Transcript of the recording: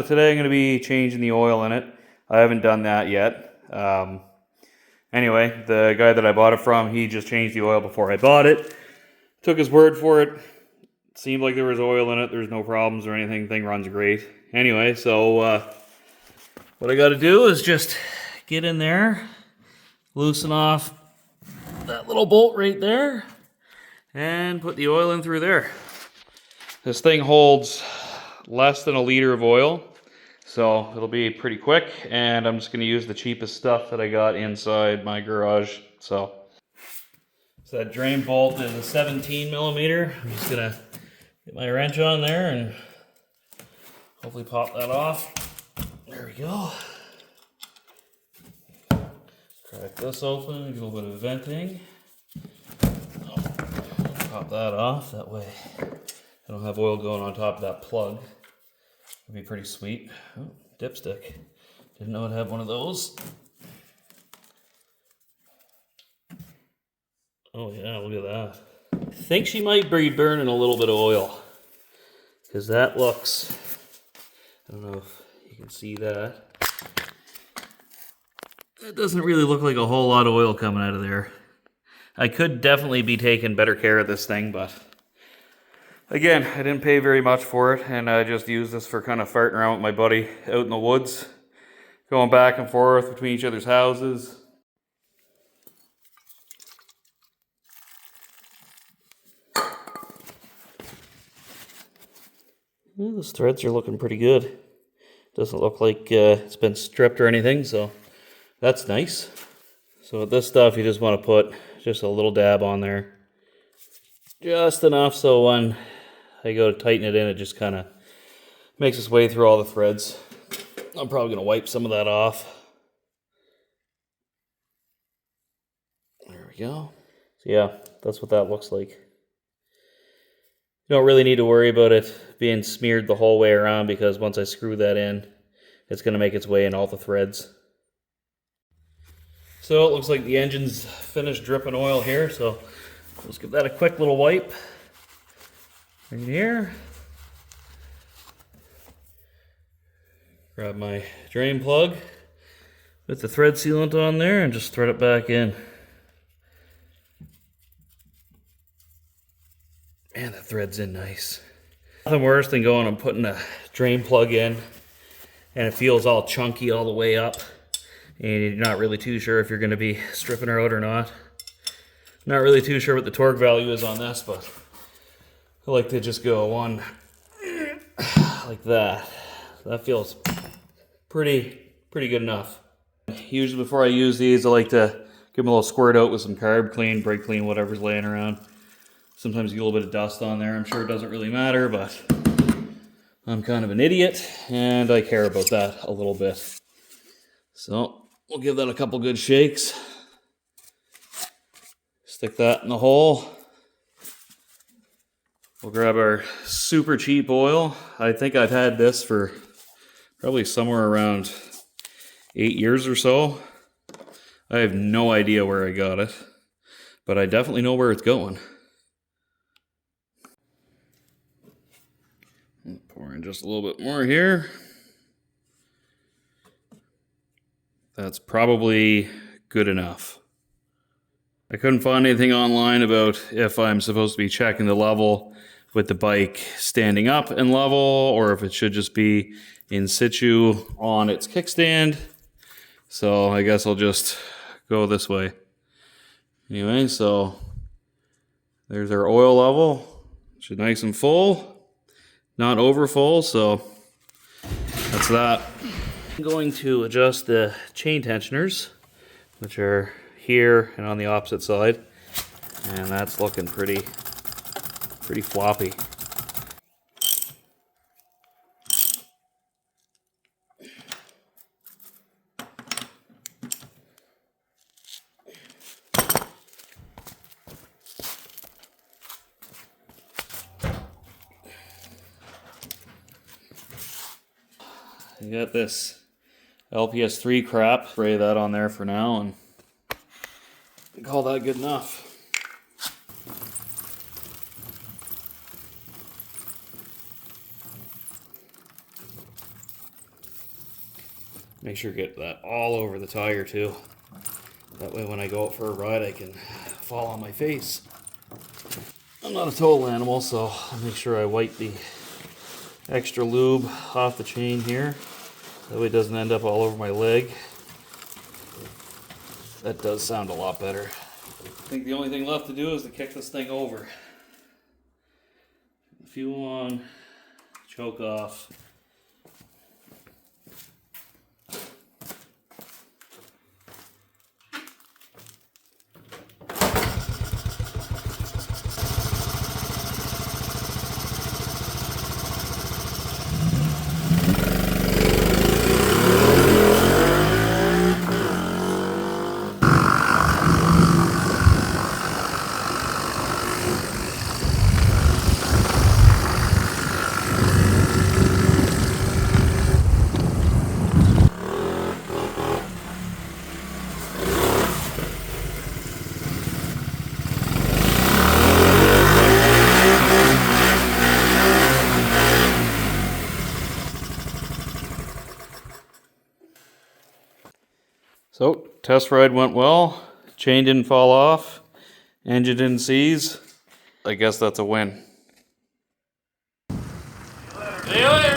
today I'm going to be changing the oil in it. I haven't done that yet. Anyway, the guy that I bought it from, he just changed the oil before I bought it. Took his word for it. Seemed like there was oil in it. There's no problems or anything. Thing runs great. Anyway, so what I got to do is just get in there, loosen off that little bolt right there, and put the oil in through there. This thing holds less than a liter of oil, so it'll be pretty quick, and I'm just going to use the cheapest stuff that I got inside my garage. So that drain bolt is a 17 millimeter. I'm just going to get my wrench on there and hopefully pop that off. There we go. Crack this open, get a little bit of venting. Pop that off, that way I don't have oil going on top of that plug. Would be pretty sweet. Oh, dipstick. Didn't know I'd have one of those. Oh yeah, look at that. I think she might be burning a little bit of oil, because that looks, I don't know if you can see that. It doesn't really look like a whole lot of oil coming out of there. I could definitely be taking better care of this thing, but again, I didn't pay very much for it, and I just used this for kind of farting around with my buddy out in the woods, going back and forth between each other's houses. Yeah, those threads are looking pretty good. Doesn't look like it's been stripped or anything, so that's nice. So with this stuff, you just want to put just a little dab on there. Just enough so when I go to tighten it in, it just kind of makes its way through all the threads. I'm probably going to wipe some of that off. There we go. So yeah, that's what that looks like. You don't really need to worry about it being smeared the whole way around, because once I screw that in, it's going to make its way in all the threads. So it looks like the engine's finished dripping oil here, so let's give that a quick little wipe right here. Grab my drain plug, put the thread sealant on there, and just thread it back in. Man, that thread's in nice. Nothing worse than going and putting a drain plug in and it feels all chunky all the way up, and you're not really too sure if you're going to be stripping her out or not. Not really too sure what the torque value is on this, but I like to just go one like that. That feels pretty good enough. Usually before I use these, I like to give them a little squirt out with some carb clean, brake clean, whatever's laying around. Sometimes you get a little bit of dust on there. I'm sure it doesn't really matter, but I'm kind of an idiot and I care about that a little bit. So we'll give that a couple good shakes. Stick that in the hole. We'll grab our super cheap oil. I think I've had this for probably somewhere around 8 years or so. I have no idea where I got it, but I definitely know where it's going. Pour in just a little bit more here. That's probably good enough. I couldn't find anything online about if I'm supposed to be checking the level with the bike standing up and level, or if it should just be in situ on its kickstand. So I guess I'll just go this way. Anyway, so there's our oil level. Should be nice and full. Not over full, so that's that. I'm going to adjust the chain tensioners, which are here and on the opposite side, and that's looking pretty floppy. I got this LPS3 crap. Spray that on there for now and call that good enough. Make sure to get that all over the tire too. That way when I go out for a ride I can fall on my face. I'm not a total animal, so I'll make sure I wipe the extra lube off the chain here. That way it doesn't end up all over my leg. That does sound a lot better. I think the only thing left to do is to kick this thing over. Fuel on, choke off. So, test ride went well. Chain didn't fall off. Engine didn't seize. I guess that's a win. See you later.